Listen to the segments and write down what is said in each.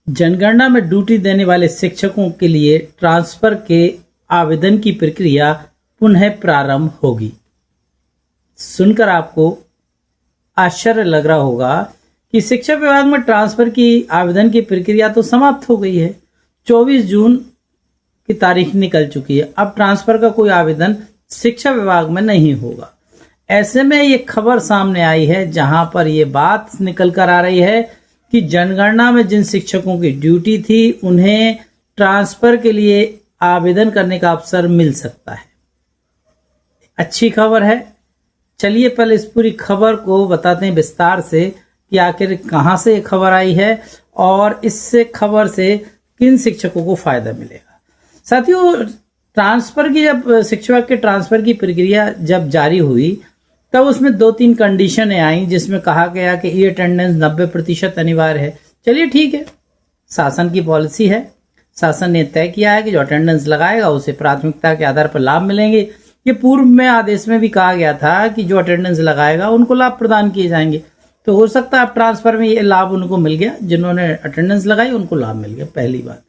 जनगणना में ड्यूटी देने वाले शिक्षकों के लिए ट्रांसफर के आवेदन की प्रक्रिया पुनः प्रारंभ होगी। सुनकर आपको आश्चर्य लग रहा होगा कि शिक्षा विभाग में ट्रांसफर की आवेदन की प्रक्रिया तो समाप्त हो गई है। 24 जून की तारीख निकल चुकी है। अब ट्रांसफर का कोई आवेदन शिक्षा विभाग में नहीं होगा। ऐसे में ये खबर सामने आई है जहां पर ये बात निकल कर आ रही है कि जनगणना में जिन शिक्षकों की ड्यूटी थी उन्हें ट्रांसफर के लिए आवेदन करने का अवसर मिल सकता है। अच्छी खबर है। चलिए पहले इस पूरी खबर को बताते हैं विस्तार से कि आखिर कहां से खबर आई है और इससे खबर से किन शिक्षकों को फायदा मिलेगा। साथियों, ट्रांसफर की जब शिक्षा के ट्रांसफर की प्रक्रिया जब जारी हुई तब उसमें 2-3 कंडीशनें आई जिसमें कहा गया कि ये अटेंडेंस 90% अनिवार्य है। चलिए ठीक है, शासन की पॉलिसी है, शासन ने तय किया है कि जो अटेंडेंस लगाएगा उसे प्राथमिकता के आधार पर लाभ मिलेंगे। ये पूर्व में आदेश में भी कहा गया था कि जो अटेंडेंस लगाएगा उनको लाभ प्रदान किए जाएंगे। तो हो सकता है अब ट्रांसफर में ये लाभ उनको मिल गया, जिन्होंने अटेंडेंस लगाई उनको लाभ मिल गया, पहली बात।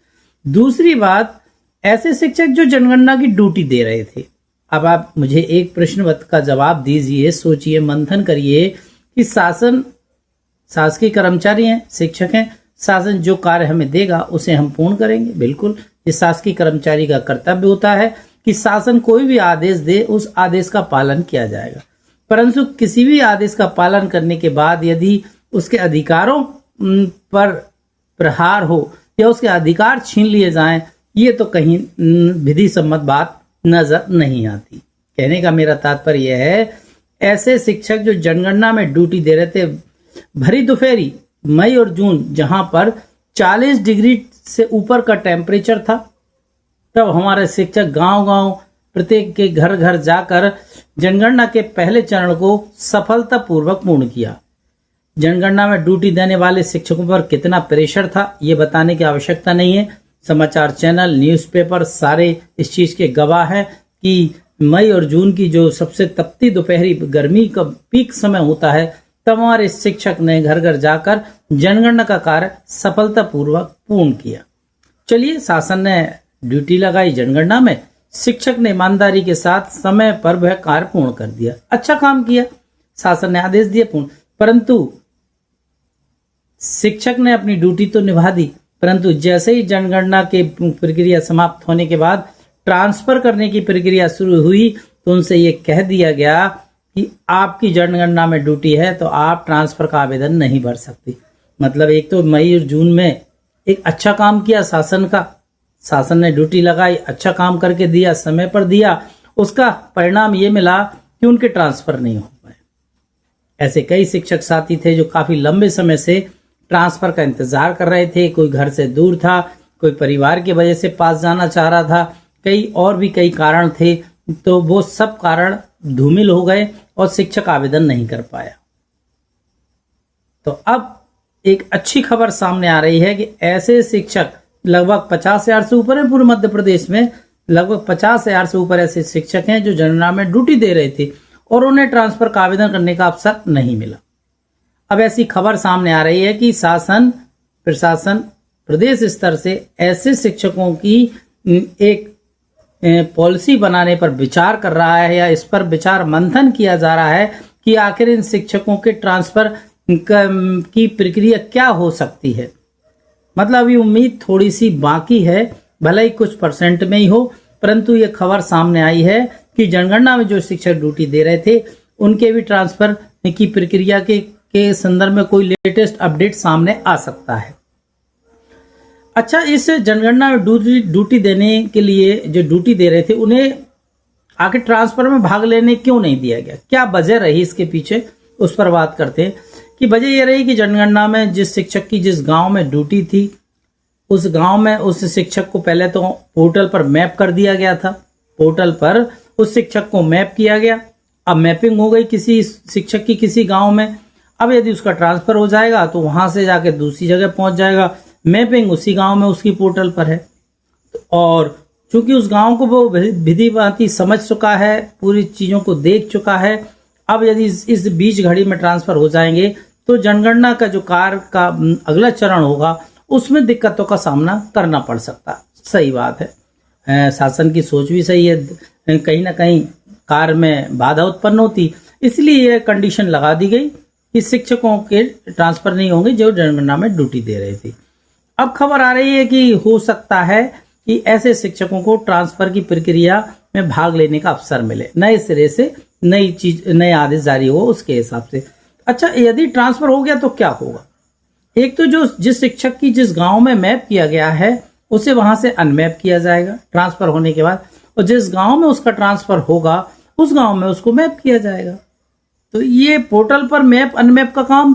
दूसरी बात, ऐसे शिक्षक जो जनगणना की ड्यूटी दे रहे थे। अब आप मुझे एक प्रश्न का जवाब दीजिए, सोचिए, मंथन करिए कि शासकीय कर्मचारी हैं, शिक्षक हैं, शासन जो कार्य हमें देगा उसे हम पूर्ण करेंगे। बिल्कुल, ये शासकीय कर्मचारी का कर्तव्य होता है कि शासन कोई भी आदेश दे उस आदेश का पालन किया जाएगा। परंतु किसी भी आदेश का पालन करने के बाद यदि उसके अधिकारों पर प्रहार हो या उसके अधिकार छीन लिए जाएं, ये तो कहीं विधि सम्मत बात नजर नहीं आती। कहने का मेरा तात्पर्य यह है, ऐसे शिक्षक जो जनगणना में ड्यूटी दे रहे थे, भरी दोपहरी मई और जून जहां पर 40 डिग्री से ऊपर का टेम्परेचर था, तब हमारे शिक्षक गांव-गांव प्रत्येक के घर घर जाकर जनगणना के पहले चरण को सफलतापूर्वक पूर्ण किया। जनगणना में ड्यूटी देने वाले शिक्षकों पर कितना प्रेशर था ये बताने की आवश्यकता नहीं है। समाचार चैनल, न्यूज़पेपर सारे इस चीज के गवाह हैं कि मई और जून की जो सबसे तपती दोपहरी गर्मी का पीक समय होता है, तब हमारे शिक्षक ने घर घर जाकर जनगणना का कार्य सफलतापूर्वक पूर्ण किया। चलिए, शासन ने ड्यूटी लगाई जनगणना में, शिक्षक ने ईमानदारी के साथ समय पर वह कार्य पूर्ण कर दिया। अच्छा काम किया, शासन ने आदेश दिया पूर्ण। परंतु शिक्षक ने अपनी ड्यूटी तो निभा दी, परंतु जैसे ही जनगणना की प्रक्रिया समाप्त होने के बाद ट्रांसफर करने की प्रक्रिया शुरू हुई तो उनसे ये कह दिया गया कि आपकी जनगणना में ड्यूटी है तो आप ट्रांसफर का आवेदन नहीं भर सकती। मतलब एक तो मई और जून में एक अच्छा काम किया शासन ने ड्यूटी लगाई, अच्छा काम करके दिया, समय पर दिया, उसका परिणाम ये मिला कि उनके ट्रांसफर नहीं हो पाए। ऐसे कई शिक्षक साथी थे जो काफी लंबे समय से ट्रांसफर का इंतजार कर रहे थे। कोई घर से दूर था, कोई परिवार की वजह से पास जाना चाह रहा था, कई कारण थे, तो वो सब कारण धूमिल हो गए और शिक्षक आवेदन नहीं कर पाया। तो अब एक अच्छी खबर सामने आ रही है कि ऐसे शिक्षक लगभग 50,000 से ऊपर है। पूरे मध्य प्रदेश में लगभग 50,000 से ऊपर ऐसे शिक्षक हैं जो जनगणना में ड्यूटी दे रहे थे और उन्हें ट्रांसफर का आवेदन करने का अवसर नहीं मिला। अब ऐसी खबर सामने आ रही है कि शासन प्रशासन प्रदेश स्तर से ऐसे शिक्षकों की एक पॉलिसी बनाने पर विचार कर रहा है या इस पर विचार मंथन किया जा रहा है कि आखिर इन शिक्षकों के ट्रांसफर की प्रक्रिया क्या हो सकती है। मतलब अभी उम्मीद थोड़ी सी बाकी है, भले ही कुछ परसेंट में ही हो, परंतु ये खबर सामने आई है कि जनगणना में जो शिक्षक ड्यूटी दे रहे थे उनके भी ट्रांसफर की प्रक्रिया के संदर्भ में कोई लेटेस्ट अपडेट सामने आ सकता है। अच्छा, इस जनगणना में ड्यूटी देने के लिए जो ड्यूटी दे रहे थे उन्हें आखिर ट्रांसफर में भाग लेने क्यों नहीं दिया गया, क्या वजह रही इसके पीछे, उस पर बात करते हैं। कि वजह यह रही कि जनगणना में जिस शिक्षक की जिस गांव में ड्यूटी थी उस गांव में उस शिक्षक को पहले तो पोर्टल पर मैप कर दिया गया था। पोर्टल पर उस शिक्षक को मैप किया गया। अब मैपिंग हो गई किसी शिक्षक की किसी गांव में। अब यदि उसका ट्रांसफर हो जाएगा तो वहां से जाकर दूसरी जगह पहुंच जाएगा। मैपिंग उसी गांव में उसकी पोर्टल पर है और चूंकि उस गांव को वो विधि भांति समझ चुका है, पूरी चीजों को देख चुका है, अब यदि इस बीच घड़ी में ट्रांसफर हो जाएंगे तो जनगणना का जो कार्य का अगला चरण होगा उसमें दिक्कतों का सामना करना पड़ सकता। सही बात है, शासन की सोच भी सही है, कहीं ना कहीं कार्य में बाधा उत्पन्न होती, इसलिए यह कंडीशन लगा दी गई कि शिक्षकों के ट्रांसफर नहीं होंगे जो जनगणना में ड्यूटी दे रहे थे। अब खबर आ रही है कि हो सकता है कि ऐसे शिक्षकों को ट्रांसफर की प्रक्रिया में भाग लेने का अवसर मिले, नए सिरे से नए आदेश जारी हो उसके हिसाब से। अच्छा, यदि ट्रांसफर हो गया तो क्या होगा? एक तो जिस शिक्षक की जिस गांव में मैप किया गया है उसे वहां से अनमैप किया जाएगा ट्रांसफर होने के बाद, और जिस गांव में उसका ट्रांसफर होगा उस गांव में उसको मैप किया जाएगा। तो ये पोर्टल पर मैप अनमैप का काम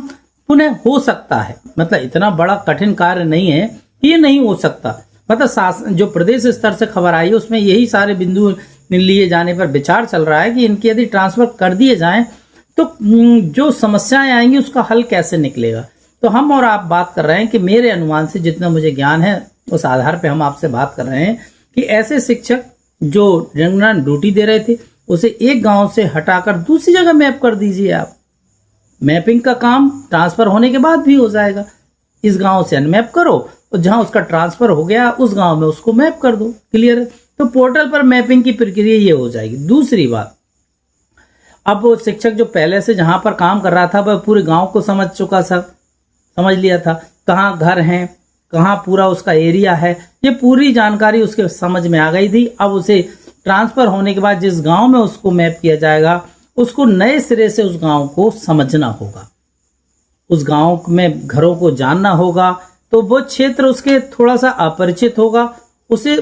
पुनः हो सकता है, मतलब इतना बड़ा कठिन कार्य नहीं है, ये नहीं हो सकता। मतलब जो प्रदेश स्तर से खबर आई है उसमें यही सारे बिंदु लिए जाने पर विचार चल रहा है कि इनके यदि ट्रांसफर कर दिए जाएं तो जो समस्याएं आएंगी उसका हल कैसे निकलेगा। तो हम और आप बात कर रहे हैं कि मेरे अनुमान से जितना मुझे ज्ञान है उस आधार पे हम आपसे बात कर रहे हैं कि ऐसे शिक्षक जो जनगणना ड्यूटी दे रहे थे उसे एक गांव से हटाकर दूसरी जगह मैप कर दीजिए आप। मैपिंग का काम ट्रांसफर होने के बाद भी हो जाएगा। इस गांव से अनमैप करो और जहां उसका ट्रांसफर हो गया उस गांव में उसको मैप कर दो। क्लियर है? तो पोर्टल पर मैपिंग की प्रक्रिया ये हो जाएगी। दूसरी बात, अब वो शिक्षक जो पहले से जहां पर काम कर रहा था वह पूरे गांव को समझ लिया था, कहाँ घर हैं, कहाँ पूरा उसका एरिया है, ये पूरी जानकारी उसके समझ में आ गई थी। अब उसे ट्रांसफर होने के बाद जिस गांव में उसको मैप किया जाएगा उसको नए सिरे से उस गांव को समझना होगा, उस गांव में घरों को जानना होगा। तो वो क्षेत्र उसके थोड़ा सा अपरिचित होगा, उसे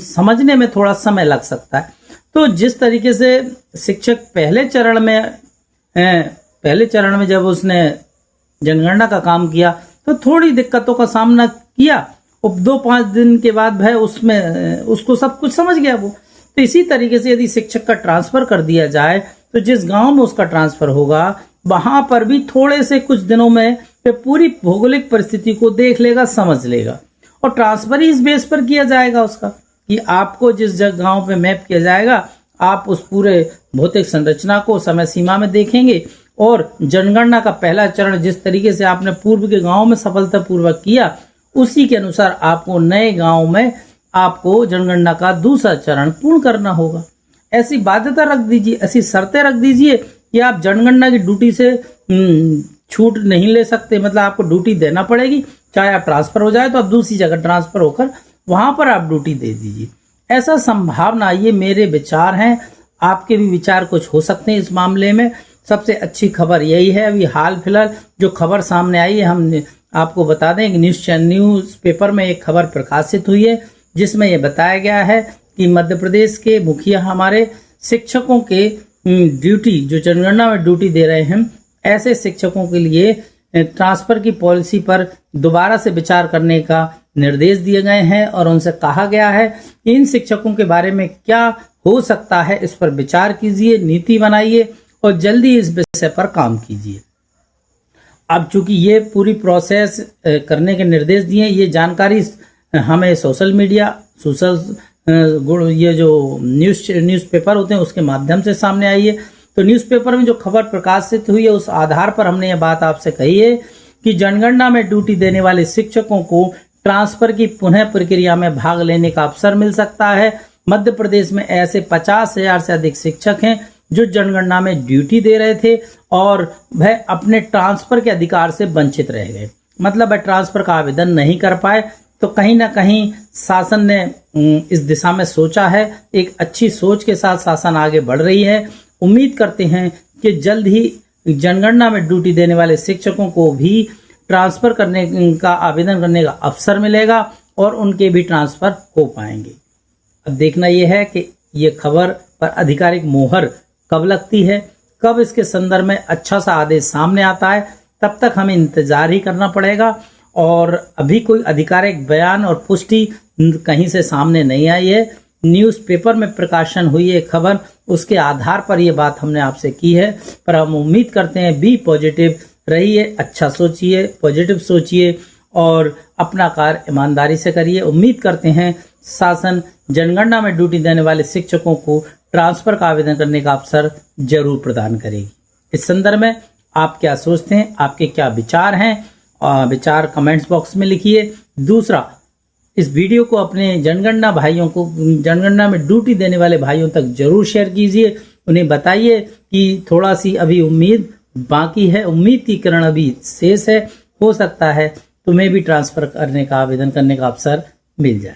समझने में थोड़ा समय लग सकता है। तो जिस तरीके से शिक्षक पहले चरण में जब उसने जनगणना का काम किया तो थोड़ी दिक्कतों का सामना किया, और 2-5 दिन के बाद वह उसको सब कुछ समझ गया वो। तो इसी तरीके से यदि शिक्षक का ट्रांसफर कर दिया जाए तो जिस गांव में उसका ट्रांसफर होगा वहां पर भी थोड़े से कुछ दिनों में वह पूरी भौगोलिक परिस्थिति को देख लेगा, समझ लेगा, और ट्रांसफर ही इस बेस पर किया जाएगा उसका कि आपको जिस गांव पे मैप किया जाएगा आप उस पूरे भौतिक संरचना को समय सीमा में देखेंगे, और जनगणना का पहला चरण जिस तरीके से आपने पूर्व के गांव में सफलतापूर्वक किया उसी के अनुसार आपको नए गांव में आपको जनगणना का दूसरा चरण पूर्ण करना होगा। ऐसी बाध्यता रख दीजिए, ऐसी शर्तें रख दीजिए कि आप जनगणना की ड्यूटी से छूट नहीं ले सकते, मतलब आपको ड्यूटी देना पड़ेगी, चाहे आप ट्रांसफर हो जाए तो आप दूसरी जगह ट्रांसफर होकर वहां पर आप ड्यूटी दे दीजिए। ऐसा संभावना, ये मेरे विचार हैं, आपके भी विचार कुछ हो सकते हैं इस मामले में। सबसे अच्छी खबर यही है, अभी हाल फिलहाल जो खबर सामने आई है हम आपको बता दें कि न्यूज पेपर में एक खबर प्रकाशित हुई है जिसमें यह बताया गया है कि मध्य प्रदेश के मुखिया हमारे शिक्षकों के ड्यूटी जो जनगणना में ड्यूटी दे रहे हैं ऐसे शिक्षकों के लिए ट्रांसफर की पॉलिसी पर दोबारा से विचार करने का निर्देश दिए गए हैं, और उनसे कहा गया है कि इन शिक्षकों के बारे में क्या हो सकता है इस पर विचार कीजिए, नीति बनाइए और जल्दी इस विषय पर काम कीजिए। अब चूंकि ये पूरी प्रोसेस करने के निर्देश दिए, ये जानकारी हमें सोशल मीडिया ये जो न्यूज़पेपर होते हैं उसके माध्यम से सामने आई है। तो न्यूज़पेपर में जो खबर प्रकाशित हुई है उस आधार पर हमने ये बात आपसे कही है कि जनगणना में ड्यूटी देने वाले शिक्षकों को ट्रांसफर की पुनः प्रक्रिया में भाग लेने का अवसर मिल सकता है। मध्य प्रदेश में ऐसे 50,000 से अधिक शिक्षक हैं जो जनगणना में ड्यूटी दे रहे थे और वह अपने ट्रांसफर के अधिकार से वंचित रह गए, मतलब वह ट्रांसफर का आवेदन नहीं कर पाए। तो कहीं ना कहीं शासन ने इस दिशा में सोचा है, एक अच्छी सोच के साथ शासन आगे बढ़ रही है। उम्मीद करते हैं कि जल्द ही जनगणना में ड्यूटी देने वाले शिक्षकों को भी ट्रांसफर करने का आवेदन करने का अवसर मिलेगा और उनके भी ट्रांसफर हो पाएंगे। अब देखना यह है कि ये खबर पर आधिकारिक मोहर कब लगती है, कब इसके संदर्भ में अच्छा सा आदेश सामने आता है, तब तक हमें इंतजार ही करना पड़ेगा। और अभी कोई आधिकारिक बयान और पुष्टि कहीं से सामने नहीं आई है। न्यूज़पेपर में प्रकाशन हुई है खबर, उसके आधार पर यह बात हमने आपसे की है। पर हम उम्मीद करते हैं बी पॉजिटिव रहिए, अच्छा सोचिए, पॉजिटिव सोचिए और अपना कार्य ईमानदारी से करिए। उम्मीद करते हैं शासन जनगणना में ड्यूटी देने वाले शिक्षकों को ट्रांसफर का आवेदन करने का अवसर जरूर प्रदान करेगी। इस संदर्भ में आप क्या सोचते हैं, आपके क्या विचार हैं विचार कमेंट्स बॉक्स में लिखिए। दूसरा, इस वीडियो को अपने जनगणना भाइयों को, जनगणना में ड्यूटी देने वाले भाइयों तक जरूर शेयर कीजिए। उन्हें बताइए कि थोड़ा सी अभी उम्मीद बाकी है, उम्मीद की किरण अभी शेष है, हो सकता है तुम्हें भी ट्रांसफर करने का, आवेदन करने का अवसर मिल जाए।